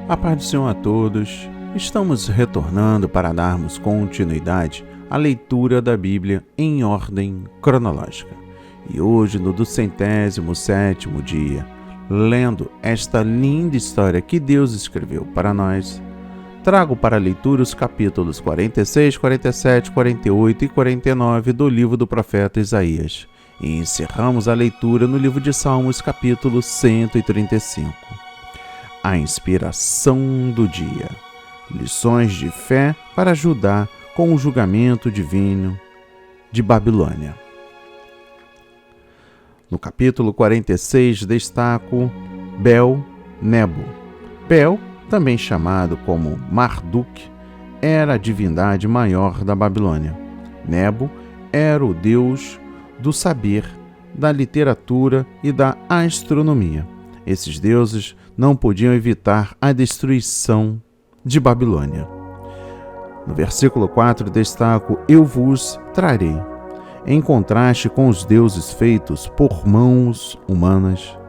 A paz do Senhor a todos. Estamos retornando para darmos continuidade à leitura da Bíblia em ordem cronológica. E hoje, no 207º dia, lendo esta linda história que Deus escreveu para nós, trago para a leitura os capítulos 46, 47, 48 e 49 do livro do profeta Isaías. E encerramos a leitura no livro de Salmos, capítulo 135. A inspiração do dia. Lições de fé para Judá com o julgamento divino de Babilônia. No capítulo 46 destaco Bel-Nebo. Bel, também chamado como Marduk, era a divindade maior da Babilônia. Nebo era o deus do saber, da literatura e da astronomia. Esses deuses não podiam evitar a destruição de Babilônia. No versículo 4 destaco: Eu vos trarei, em contraste com os deuses feitos por mãos humanas,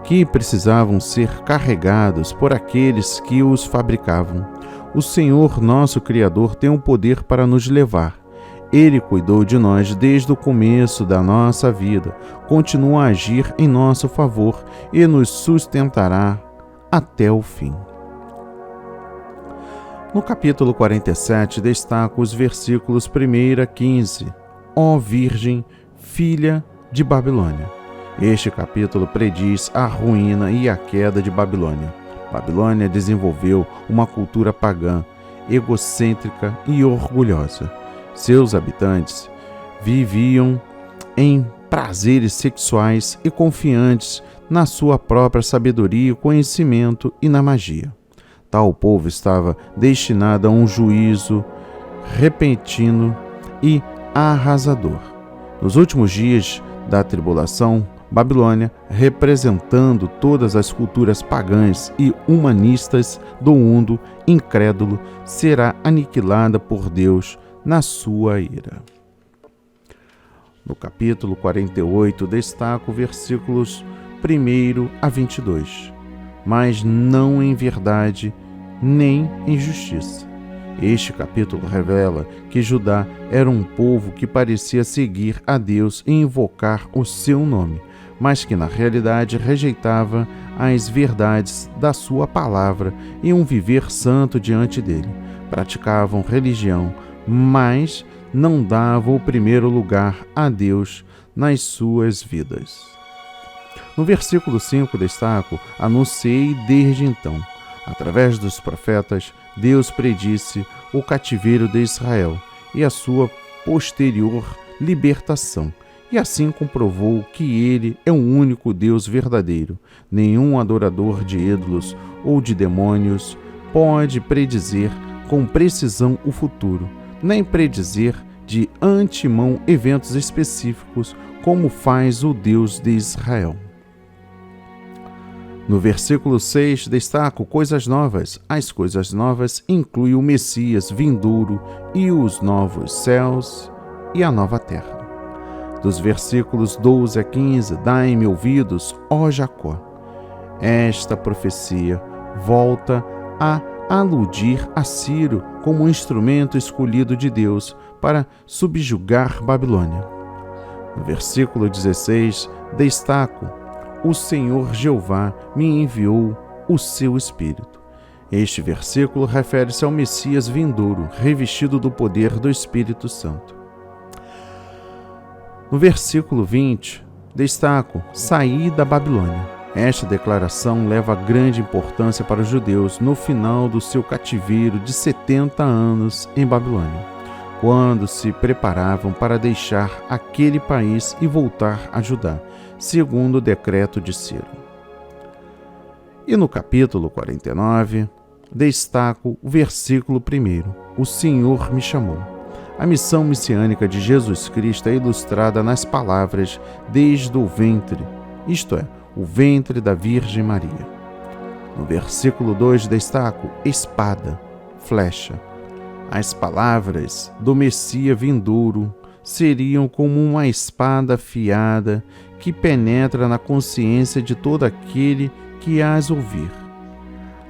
que precisavam ser carregados por aqueles que os fabricavam. O Senhor, nosso Criador, tem o poder para nos levar. Ele cuidou de nós desde o começo da nossa vida, continua a agir em nosso favor e nos sustentará até o fim. No capítulo 47, destaco os versículos 1 a 15. Ó Virgem, filha de Babilônia. Este capítulo prediz a ruína e a queda de Babilônia. Babilônia desenvolveu uma cultura pagã, egocêntrica e orgulhosa. Seus habitantes viviam em prazeres sexuais e confiantes na sua própria sabedoria e conhecimento e na magia. Tal povo estava destinado a um juízo repentino e arrasador. Nos últimos dias da tribulação, Babilônia, representando todas as culturas pagãs e humanistas do mundo incrédulo, será aniquilada por Deus na sua ira. No capítulo 48, destaco versículos 1 a 22. Mas não em verdade, nem em justiça. Este capítulo revela que Judá era um povo que parecia seguir a Deus e invocar o seu nome, mas que na realidade rejeitava as verdades da sua palavra e um viver santo diante dele. Praticavam religião, mas não davam o primeiro lugar a Deus nas suas vidas. No versículo 5 destaco: Anunciei desde então. Através dos profetas, Deus predisse o cativeiro de Israel e a sua posterior libertação, e assim comprovou que ele é o único Deus verdadeiro. Nenhum adorador de ídolos ou de demônios pode predizer com precisão o futuro, nem predizer de antemão eventos específicos, como faz o Deus de Israel. No versículo 6, destaco coisas novas. As coisas novas incluem o Messias vindouro e os novos céus e a nova terra. Dos versículos 12 a 15, dai-me ouvidos, ó Jacó. Esta profecia volta a aludir a Ciro como um instrumento escolhido de Deus para subjugar Babilônia. No versículo 16, destaco: O Senhor Jeová me enviou o seu Espírito. Este versículo refere-se ao Messias vindouro, revestido do poder do Espírito Santo. No versículo 20, destaco: Saí da Babilônia. Esta declaração leva grande importância para os judeus no final do seu cativeiro de 70 anos em Babilônia, quando se preparavam para deixar aquele país e voltar a Judá, segundo o decreto de Ciro. E no capítulo 49, destaco o versículo 1: O Senhor me chamou. A missão messiânica de Jesus Cristo é ilustrada nas palavras desde o ventre, isto é, o ventre da Virgem Maria. No versículo 2 destaco espada, flecha. As palavras do Messias vindouro seriam como uma espada afiada que penetra na consciência de todo aquele que as ouvir.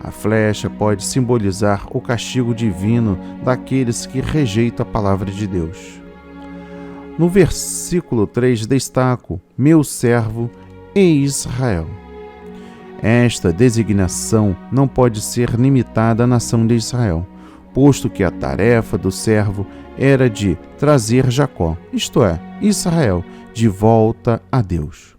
A flecha pode simbolizar o castigo divino daqueles que rejeitam a palavra de Deus. No versículo 3 destaco: meu servo e Israel. Esta designação não pode ser limitada à nação de Israel, posto que a tarefa do servo era de trazer Jacó, isto é, Israel, de volta a Deus.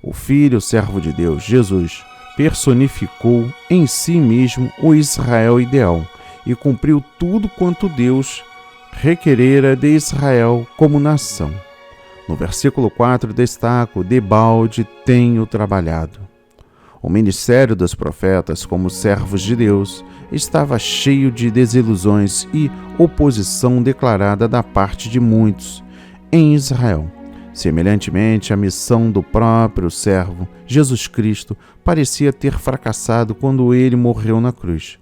O Filho, servo de Deus, Jesus, personificou em si mesmo o Israel ideal e cumpriu tudo quanto Deus requerera de Israel como nação. No versículo 4 destaco: debalde tenho trabalhado. O ministério dos profetas como servos de Deus estava cheio de desilusões e oposição declarada da parte de muitos em Israel. Semelhantemente, a missão do próprio servo, Jesus Cristo, parecia ter fracassado quando ele morreu na cruz.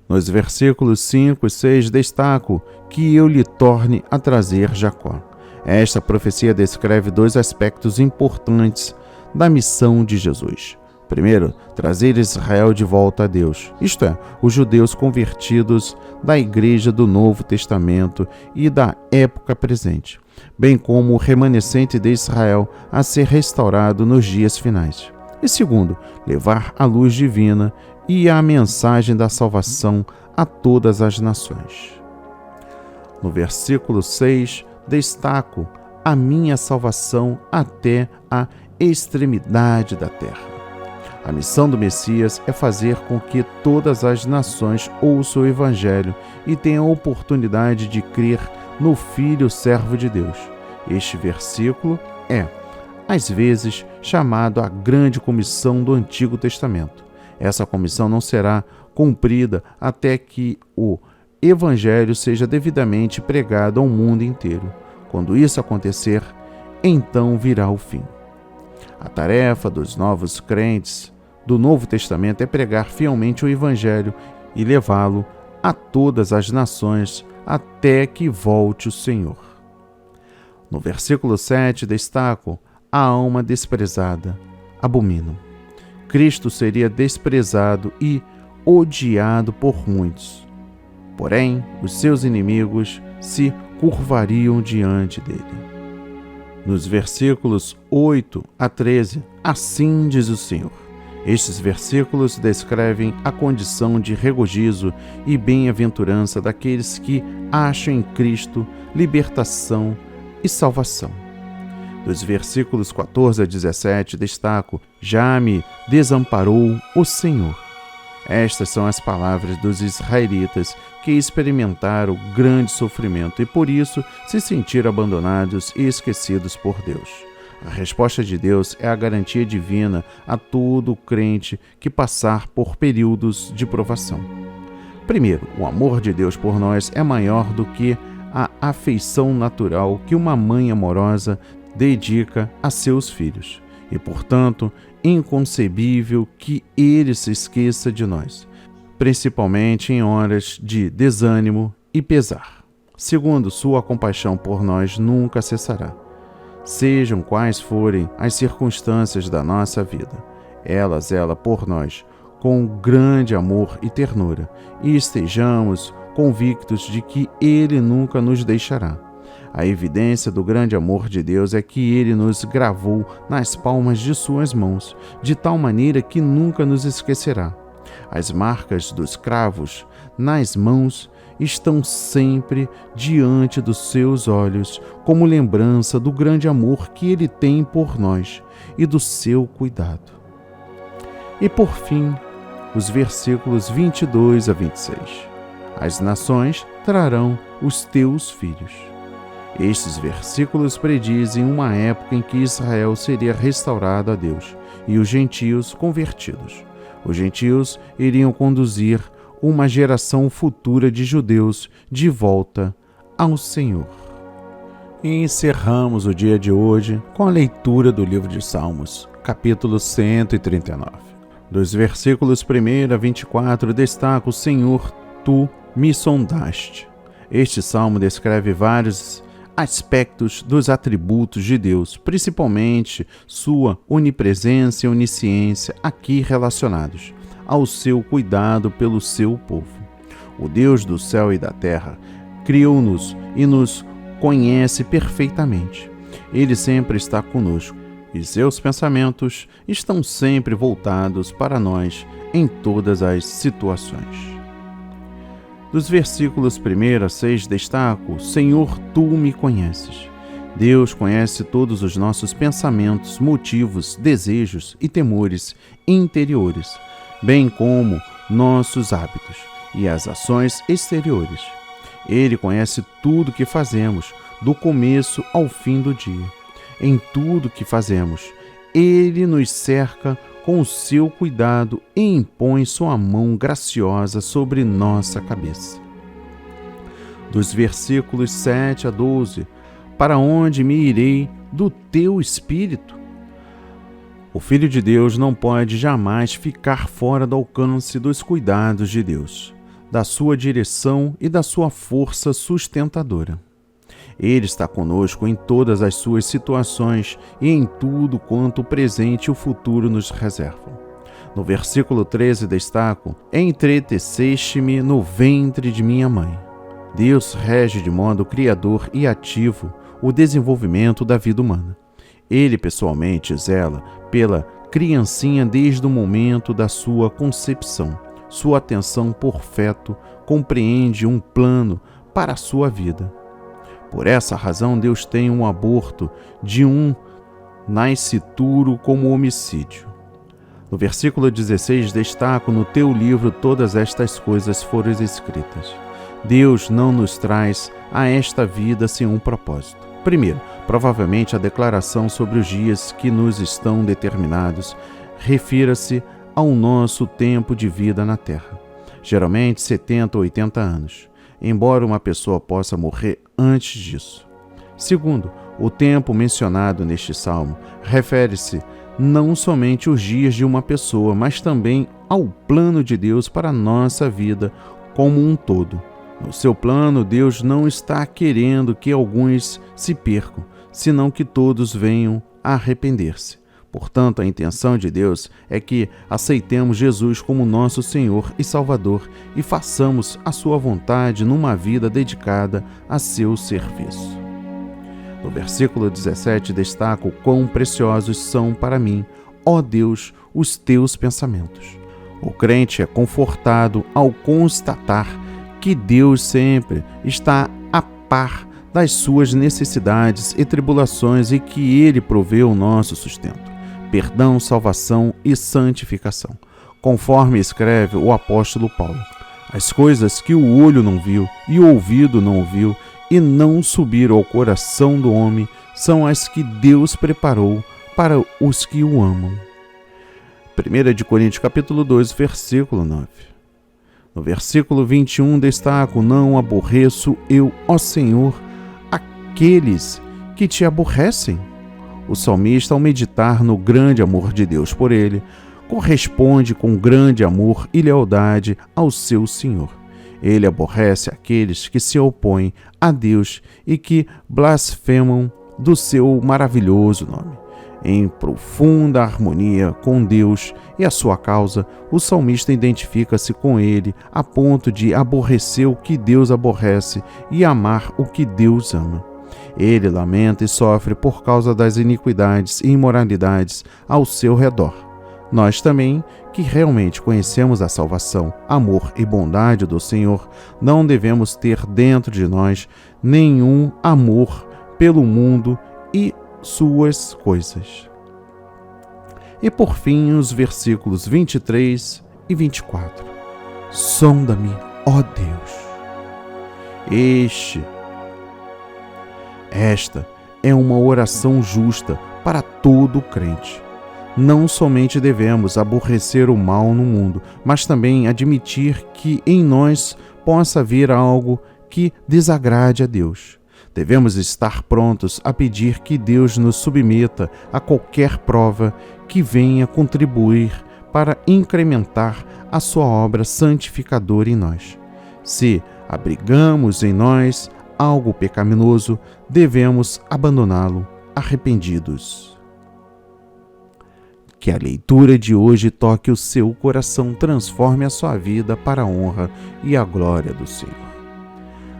Nos versículos 5 e 6 destaco: que eu lhe torne a trazer Jacó. Esta profecia descreve dois aspectos importantes da missão de Jesus. Primeiro, trazer Israel de volta a Deus, isto é, os judeus convertidos da Igreja do Novo Testamento e da época presente, bem como o remanescente de Israel a ser restaurado nos dias finais. E segundo, levar a luz divina e a mensagem da salvação a todas as nações. No versículo 6, destaco: a minha salvação até a extremidade da terra. A missão do Messias é fazer com que todas as nações ouçam o Evangelho e tenham a oportunidade de crer no Filho servo de Deus. Este versículo é, às vezes, chamado a grande comissão do Antigo Testamento. Essa comissão não será cumprida até que o Evangelho seja devidamente pregado ao mundo inteiro. Quando isso acontecer, então virá o fim. A tarefa dos novos crentes do Novo Testamento é pregar fielmente o Evangelho e levá-lo a todas as nações até que volte o Senhor. No versículo 7 destaco: a alma desprezada abomina. Cristo seria desprezado e odiado por muitos. Porém, os seus inimigos se curvariam diante dele. Nos versículos 8 a 13, assim diz o Senhor. Estes versículos descrevem a condição de regozijo e bem-aventurança daqueles que acham em Cristo libertação e salvação. Dos versículos 14 a 17, destaco: já me desamparou o Senhor. Estas são as palavras dos israelitas que experimentaram grande sofrimento e por isso se sentiram abandonados e esquecidos por Deus. A resposta de Deus é a garantia divina a todo crente que passar por períodos de provação. Primeiro, o amor de Deus por nós é maior do que a afeição natural que uma mãe amorosa dedica a seus filhos. E, portanto, inconcebível que Ele se esqueça de nós, principalmente em horas de desânimo e pesar. Segundo, sua compaixão por nós nunca cessará. Sejam quais forem as circunstâncias da nossa vida, ela zela por nós com grande amor e ternura, e estejamos convictos de que Ele nunca nos deixará. A evidência do grande amor de Deus é que Ele nos gravou nas palmas de suas mãos, de tal maneira que nunca nos esquecerá. As marcas dos cravos nas mãos estão sempre diante dos seus olhos, como lembrança do grande amor que Ele tem por nós e do seu cuidado. E por fim, os versículos 22 a 26. As nações trarão os teus filhos. Estes versículos predizem uma época em que Israel seria restaurado a Deus e os gentios convertidos. Os gentios iriam conduzir uma geração futura de judeus de volta ao Senhor. E encerramos o dia de hoje com a leitura do livro de Salmos, capítulo 139. Dos versículos 1 a 24, destaca: o Senhor, tu me sondaste. Este salmo descreve vários aspectos dos atributos de Deus, principalmente sua onipresença e onisciência aqui relacionados. ao seu cuidado pelo seu povo. O Deus do céu e da terra criou-nos e nos conhece perfeitamente. Ele sempre está conosco e seus pensamentos estão sempre voltados para nós em todas as situações. Dos versículos 1 a 6 destaco: Senhor, Tu me conheces. Deus conhece todos os nossos pensamentos, motivos, desejos e temores interiores, bem como nossos hábitos e as ações exteriores. Ele conhece tudo que fazemos, do começo ao fim do dia. Em tudo que fazemos, Ele nos cerca com o seu cuidado e impõe sua mão graciosa sobre nossa cabeça. Dos versículos 7 a 12, para onde me irei do teu Espírito? O Filho de Deus não pode jamais ficar fora do alcance dos cuidados de Deus, da sua direção e da sua força sustentadora. Ele está conosco em todas as suas situações e em tudo quanto o presente e o futuro nos reservam. No versículo 13 destaco: entreteceste-me no ventre de minha mãe. Deus rege de modo criador e ativo o desenvolvimento da vida humana. Ele pessoalmente zela pela criancinha desde o momento da sua concepção. Sua atenção por feto compreende um plano para a sua vida. Por essa razão, Deus tem um aborto de um nascituro como homicídio. No versículo 16, destaco: no teu livro todas estas coisas foram escritas. Deus não nos traz a esta vida sem um propósito. Primeiro, provavelmente a declaração sobre os dias que nos estão determinados refira-se ao nosso tempo de vida na Terra, geralmente 70 ou 80 anos, embora uma pessoa possa morrer antes disso. Segundo, o tempo mencionado neste salmo refere-se não somente aos dias de uma pessoa, mas também ao plano de Deus para a nossa vida como um todo. No seu plano, Deus não está querendo que alguns se percam, senão que todos venham a arrepender-se. Portanto, a intenção de Deus é que aceitemos Jesus como nosso Senhor e Salvador e façamos a sua vontade numa vida dedicada a seu serviço. No versículo 17 destaco: quão preciosos são para mim, ó Deus, os teus pensamentos. O crente é confortado ao constatar que Deus sempre está a par das suas necessidades e tribulações e que Ele provê o nosso sustento, perdão, salvação e santificação, conforme escreve o apóstolo Paulo. As coisas que o olho não viu e o ouvido não ouviu e não subiram ao coração do homem são as que Deus preparou para os que o amam. 1 Coríntios capítulo 2, versículo 9. No versículo 21 destaco: não aborreço eu, ó Senhor, aqueles que te aborrecem. O salmista, ao meditar no grande amor de Deus por ele, corresponde com grande amor e lealdade ao seu Senhor. Ele aborrece aqueles que se opõem a Deus e que blasfemam do seu maravilhoso nome. Em profunda harmonia com Deus e a sua causa, o salmista identifica-se com ele a ponto de aborrecer o que Deus aborrece e amar o que Deus ama. Ele lamenta e sofre por causa das iniquidades e imoralidades ao seu redor. Nós também, que realmente conhecemos a salvação, amor e bondade do Senhor, não devemos ter dentro de nós nenhum amor pelo mundo e suas coisas. E por fim, os versículos 23 e 24. Sonda-me, ó Deus. Esta é uma oração justa para todo crente. Não somente devemos aborrecer o mal no mundo, mas também admitir que em nós possa haver algo que desagrade a Deus. Devemos estar prontos a pedir que Deus nos submeta a qualquer prova que venha contribuir para incrementar a sua obra santificadora em nós. Se abrigamos em nós algo pecaminoso, devemos abandoná-lo arrependidos. Que a leitura de hoje toque o seu coração, transforme a sua vida para a honra e a glória do Senhor.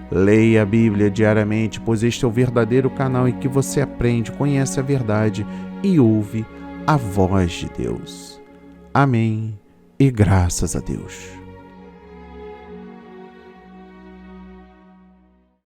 Leia a Bíblia diariamente, pois este é o verdadeiro canal em que você aprende, conhece a verdade e ouve a voz de Deus. Amém e graças a Deus.